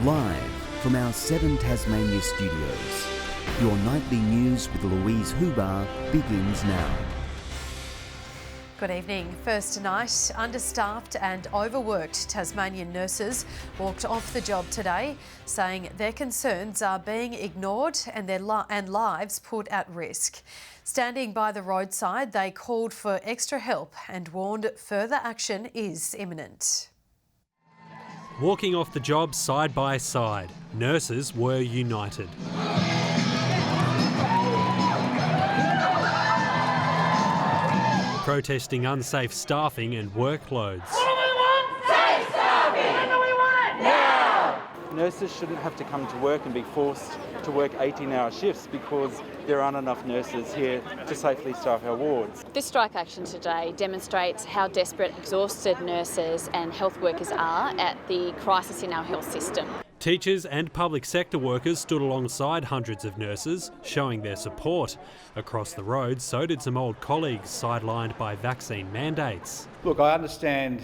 Live from our 7 Tasmania studios, your nightly news with Louise Huber begins now. Good evening. First tonight, understaffed and overworked Tasmanian nurses walked off the job today, saying their concerns are being ignored and their lives put at risk. Standing by the roadside, they called for extra help and warned further action is imminent. Walking off the job side by side, nurses were united. Protesting unsafe staffing and workloads. What do we want? Safe staffing! When do we want it? Now! Nurses shouldn't have to come to work and be forced to work 18-hour shifts because there aren't enough nurses here to safely staff our wards. This strike action today demonstrates how desperate, exhausted nurses and health workers are at the crisis in our health system. Teachers and public sector workers stood alongside hundreds of nurses, showing their support. Across the road, so did some old colleagues sidelined by vaccine mandates. Look, I understand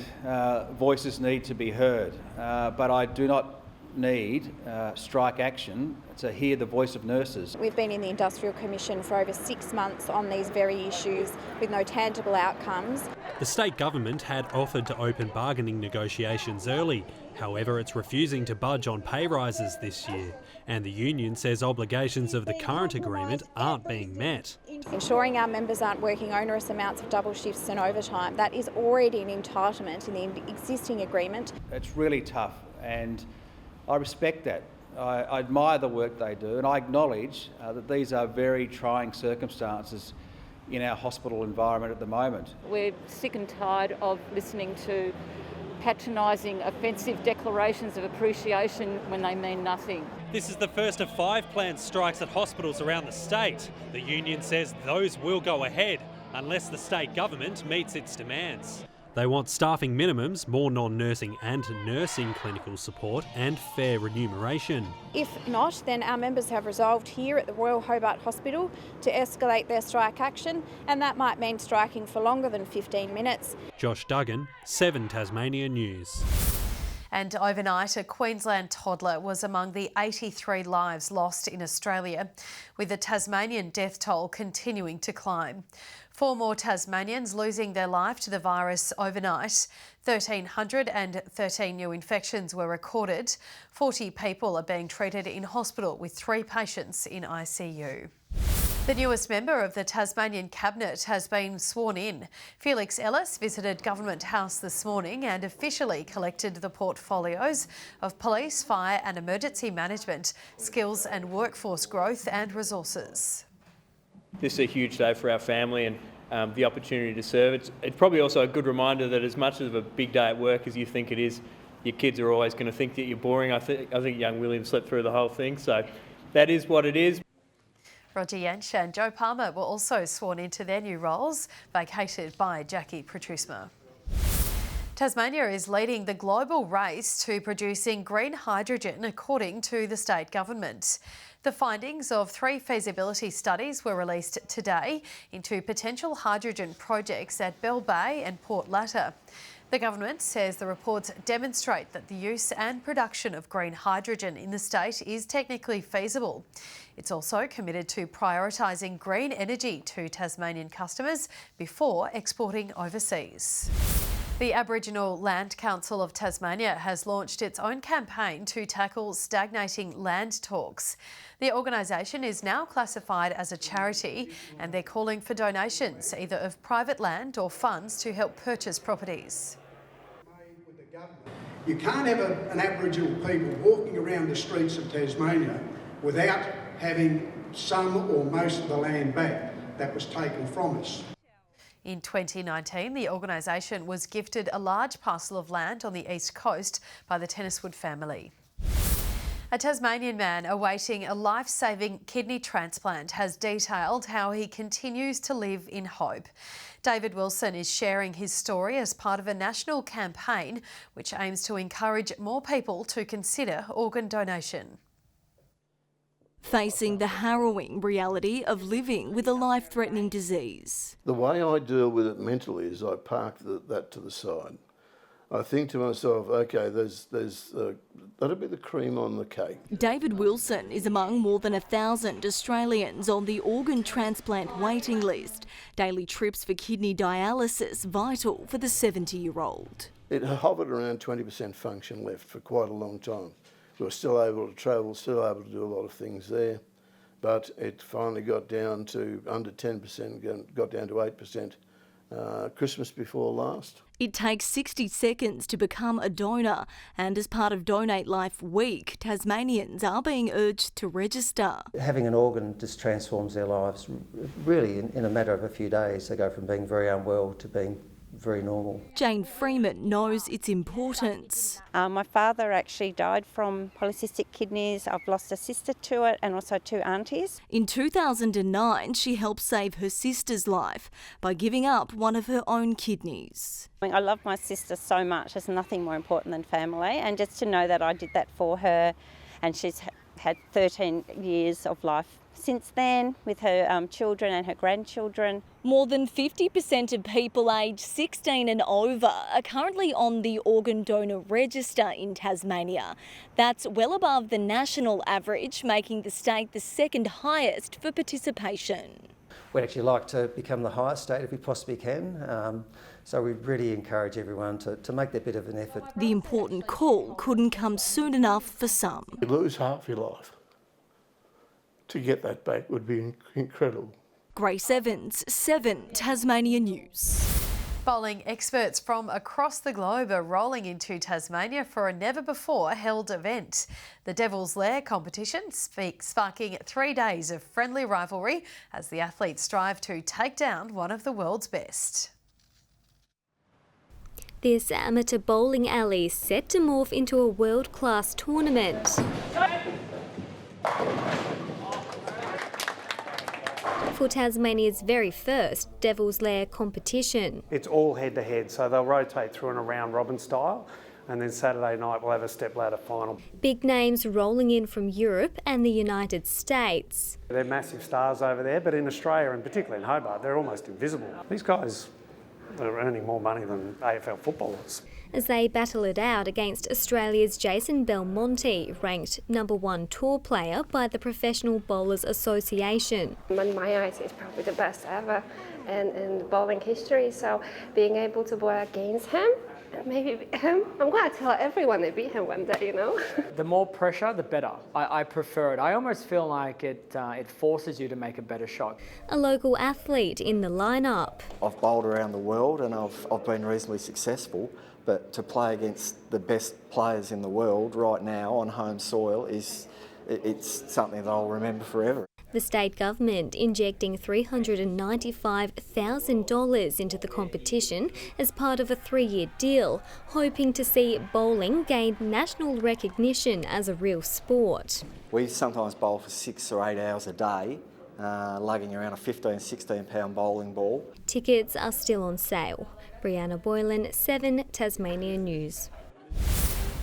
voices need to be heard, but I do not need strike action to hear the voice of nurses. We've been in the Industrial Commission for over 6 months on these very issues with no tangible outcomes. The state government had offered to open bargaining negotiations early. However, it's refusing to budge on pay rises this year, and the union says obligations of the current agreement aren't being met. Ensuring our members aren't working onerous amounts of double shifts and overtime, that is already an entitlement in the existing agreement. It's really tough, and I respect that. I admire the work they do, and I acknowledge that these are very trying circumstances in our hospital environment at the moment. We're sick and tired of listening to patronising, offensive declarations of appreciation when they mean nothing. This is the first of 5 planned strikes at hospitals around the state. The union says those will go ahead unless the state government meets its demands. They want staffing minimums, more non-nursing and nursing clinical support and fair remuneration. If not, then our members have resolved here at the Royal Hobart Hospital to escalate their strike action, and that might mean striking for longer than 15 minutes. Josh Duggan, 7 Tasmania News. And overnight, a Queensland toddler was among the 83 lives lost in Australia, with the Tasmanian death toll continuing to climb. 4 more Tasmanians losing their life to the virus overnight. 1,313 new infections were recorded. 40 people are being treated in hospital, with 3 patients in ICU. The newest member of the Tasmanian Cabinet has been sworn in. Felix Ellis visited Government House this morning and officially collected the portfolios of police, fire and emergency management, skills and workforce growth and resources. This is a huge day for our family and the opportunity to serve. It's probably also a good reminder that as much of a big day at work as you think it is, your kids are always going to think that you're boring. I think young William slept through the whole thing, so that is what it is. Roger Yanch and Joe Palmer were also sworn into their new roles, vacated by Jackie Protusma. Tasmania is leading the global race to producing green hydrogen, according to the state government. The findings of 3 feasibility studies were released today into potential hydrogen projects at Bell Bay and Port Latter. The government says the reports demonstrate that the use and production of green hydrogen in the state is technically feasible. It's also committed to prioritising green energy to Tasmanian customers before exporting overseas. The Aboriginal Land Council of Tasmania has launched its own campaign to tackle stagnating land talks. The organisation is now classified as a charity, and they're calling for donations, either of private land or funds to help purchase properties. You can't have an Aboriginal people walking around the streets of Tasmania without having some or most of the land back that was taken from us. In 2019, the organisation was gifted a large parcel of land on the east coast by the Tenniswood family. A Tasmanian man awaiting a life-saving kidney transplant has detailed how he continues to live in hope. David Wilson is sharing his story as part of a national campaign which aims to encourage more people to consider organ donation. Facing the harrowing reality of living with a life-threatening disease. The way I deal with it mentally is I park that to the side. I think to myself, okay, that'll be the cream on the cake. David Wilson is among more than 1,000 Australians on the organ transplant waiting list. Daily trips for kidney dialysis vital for the 70-year-old. It hovered around 20% function left for quite a long time. We were still able to travel, still able to do a lot of things there, but it finally got down to under 10%, got down to 8%. Christmas before last. It takes 60 seconds to become a donor, and as part of Donate Life Week, Tasmanians are being urged to register. Having an organ just transforms their lives. Really, in a matter of a few days, they go from being very unwell to being very normal. Jane Freeman knows its importance. My father actually died from polycystic kidneys. I've lost a sister to it and also 2 aunties. In 2009, she helped save her sister's life by giving up one of her own kidneys. I love my sister so much. There's nothing more important than family, and just to know that I did that for her, and she's had 13 years of life since then with her children and her grandchildren. More than 50% of people aged 16 and over are currently on the organ donor register in Tasmania. That's well above the national average, making the state the second highest for participation. We'd actually like to become the highest state if we possibly can. So we really encourage everyone to make that bit of an effort. The important call couldn't come soon enough for some. You lose half your life. To get that back would be incredible. Grace Evans, 7 Tasmania News. Bowling experts from across the globe are rolling into Tasmania for a never-before-held event. The Devil's Lair competition sparking 3 days of friendly rivalry as the athletes strive to take down one of the world's best. This amateur bowling alley is set to morph into a world-class tournament. For Tasmania's very first Devil's Lair competition. It's all head-to-head, so they'll rotate through in a round-robin style, and then Saturday night we'll have a step-ladder final. Big names rolling in from Europe and the United States. They're massive stars over there, but in Australia, and particularly in Hobart, they're almost invisible. These guys are earning more money than AFL footballers. As they battle it out against Australia's Jason Belmonte, ranked #1 tour player by the Professional Bowlers Association. In my eyes, it's probably the best ever in bowling history, so being able to bowl against him, maybe beat him, I'm going to tell everyone to beat him one day, you know. The more pressure, the better. I prefer it. I almost feel like it forces you to make a better shot. A local athlete in the lineup. I've bowled around the world and I've been reasonably successful, but to play against the best players in the world right now on home soil it's something that I'll remember forever. The state government injecting $395,000 into the competition as part of a 3-year deal, hoping to see bowling gain national recognition as a real sport. We sometimes bowl for 6 or 8 hours a day, lugging around a 15-16 pound bowling ball. Tickets are still on sale. Brianna Boylan, 7 Tasmania News.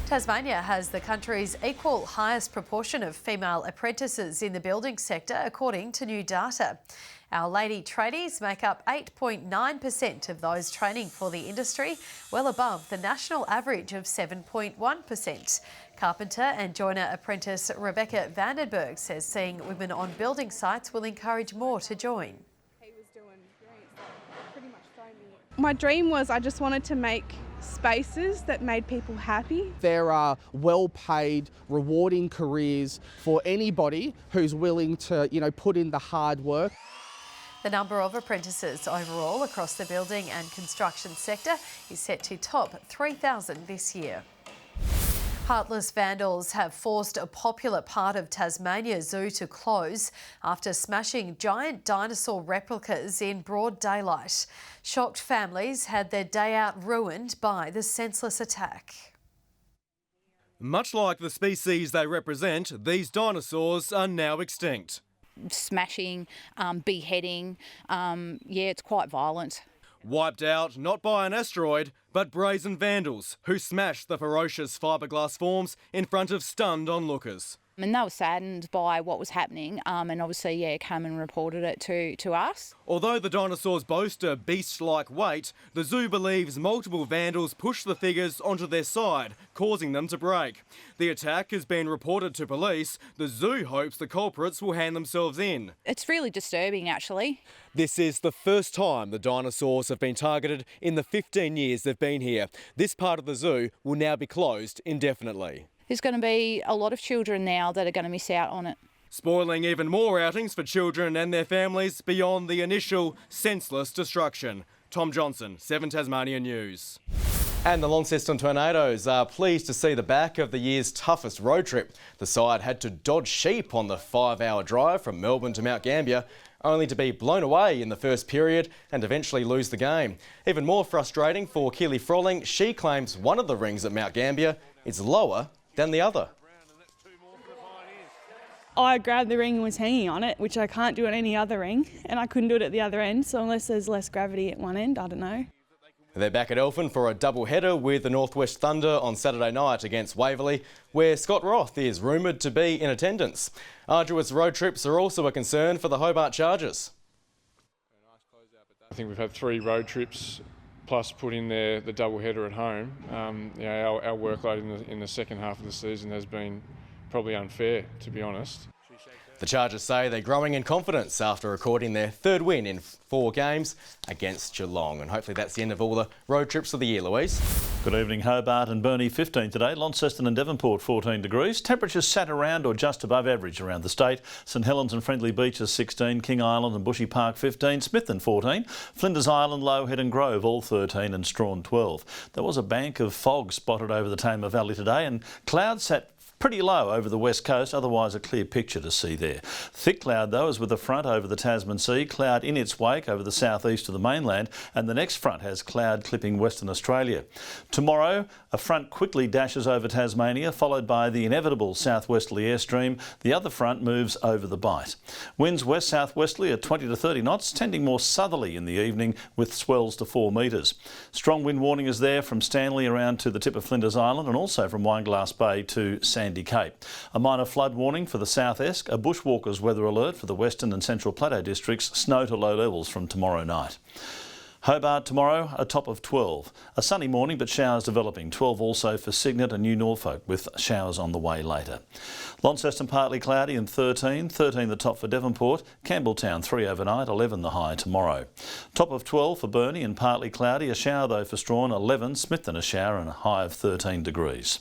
Tasmania has the country's equal highest proportion of female apprentices in the building sector, according to new data. Our lady tradies make up 8.9% of those training for the industry, well above the national average of 7.1%. Carpenter and joiner apprentice Rebecca Vandenberg says seeing women on building sites will encourage more to join. My dream was I just wanted to make spaces that made people happy. There are well-paid, rewarding careers for anybody who's willing to, put in the hard work. The number of apprentices overall across the building and construction sector is set to top 3,000 this year. Heartless vandals have forced a popular part of Tasmania Zoo to close after smashing giant dinosaur replicas in broad daylight. Shocked families had their day out ruined by the senseless attack. Much like the species they represent, these dinosaurs are now extinct. Smashing, beheading, it's quite violent. Wiped out not by an asteroid, but brazen vandals who smashed the ferocious fiberglass forms in front of stunned onlookers. And they were saddened by what was happening and obviously, came and reported it to us. Although the dinosaurs boast a beast-like weight, the zoo believes multiple vandals pushed the figures onto their side, causing them to break. The attack has been reported to police. The zoo hopes the culprits will hand themselves in. It's really disturbing, actually. This is the first time the dinosaurs have been targeted in the 15 years they've been here. This part of the zoo will now be closed indefinitely. There's going to be a lot of children now that are going to miss out on it. Spoiling even more outings for children and their families beyond the initial senseless destruction. Tom Johnson, 7 Tasmanian News. And the Launceston Tornadoes are pleased to see the back of the year's toughest road trip. The side had to dodge sheep on the 5-hour drive from Melbourne to Mount Gambier, only to be blown away in the first period and eventually lose the game. Even more frustrating for Keely Froling, she claims one of the rings at Mount Gambier is lower than the other. I grabbed the ring and was hanging on it, which I can't do at any other ring, and I couldn't do it at the other end, so unless there's less gravity at one end, I don't know. They're back at Elphin for a double header with the Northwest Thunder on Saturday night against Waverley, where Scott Roth is rumoured to be in attendance. Arduous road trips are also a concern for the Hobart Chargers. I think we've had 3 road trips plus put in the double header at home. Our workload in the second half of the season has been probably unfair, to be honest. The Chargers say they're growing in confidence after recording their 3rd win in 4 games against Geelong. And hopefully that's the end of all the road trips of the year, Louise. Good evening. Hobart and Burnie 15 today. Launceston and Devonport 14 degrees. Temperatures sat around or just above average around the state. St Helens and Friendly Beaches 16. King Island and Bushy Park 15. Smithton 14. Flinders Island, Lowhead and Grove all 13 and Strawn 12. There was a bank of fog spotted over the Tamar Valley today and clouds sat pretty low over the west coast, otherwise a clear picture to see there. Thick cloud though is with a front over the Tasman Sea, cloud in its wake over the southeast of the mainland, and the next front has cloud clipping Western Australia. Tomorrow a front quickly dashes over Tasmania, followed by the inevitable southwesterly airstream. The other front moves over the Bight. Winds west-southwesterly at 20 to 30 knots, tending more southerly in the evening with swells to 4 metres. Strong wind warning is there from Stanley around to the tip of Flinders Island and also from Wineglass Bay to Sandy Cape. A minor flood warning for the South Esk, a bushwalkers weather alert for the Western and Central Plateau districts, snow to low levels from tomorrow night. Hobart tomorrow, a top of 12. A sunny morning but showers developing. 12 also for Cygnet and New Norfolk with showers on the way later. Launceston partly cloudy and 13. 13 the top for Devonport. Campbelltown 3 overnight, 11 the high tomorrow. Top of 12 for Burnie and partly cloudy. A shower though for Strawn, 11. Smithton a shower and a high of 13 degrees.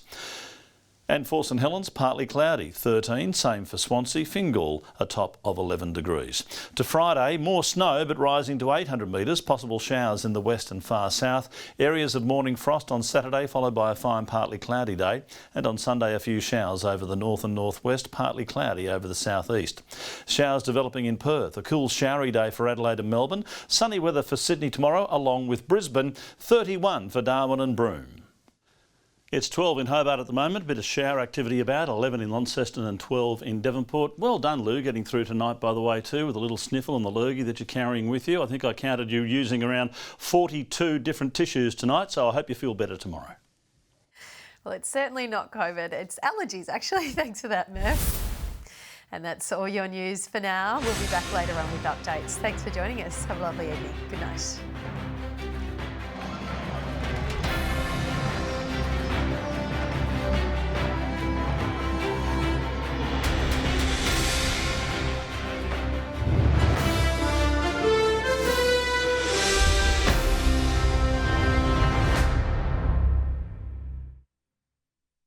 And for St Helens, partly cloudy, 13, same for Swansea, Fingal, a top of 11 degrees. To Friday, more snow but rising to 800 metres, possible showers in the west and far south. Areas of morning frost on Saturday, followed by a fine partly cloudy day. And on Sunday, a few showers over the north and northwest, partly cloudy over the southeast. Showers developing in Perth, a cool showery day for Adelaide and Melbourne. Sunny weather for Sydney tomorrow, along with Brisbane, 31 for Darwin and Broome. It's 12 in Hobart at the moment, a bit of shower activity about, 11 in Launceston and 12 in Devonport. Well done, Lou, getting through tonight, by the way, too, with a little sniffle and the lurgy that you're carrying with you. I think I counted you using around 42 different tissues tonight, so I hope you feel better tomorrow. Well, it's certainly not COVID. It's allergies, actually. Thanks for that, Murph. And that's all your news for now. We'll be back later on with updates. Thanks for joining us. Have a lovely evening. Good night.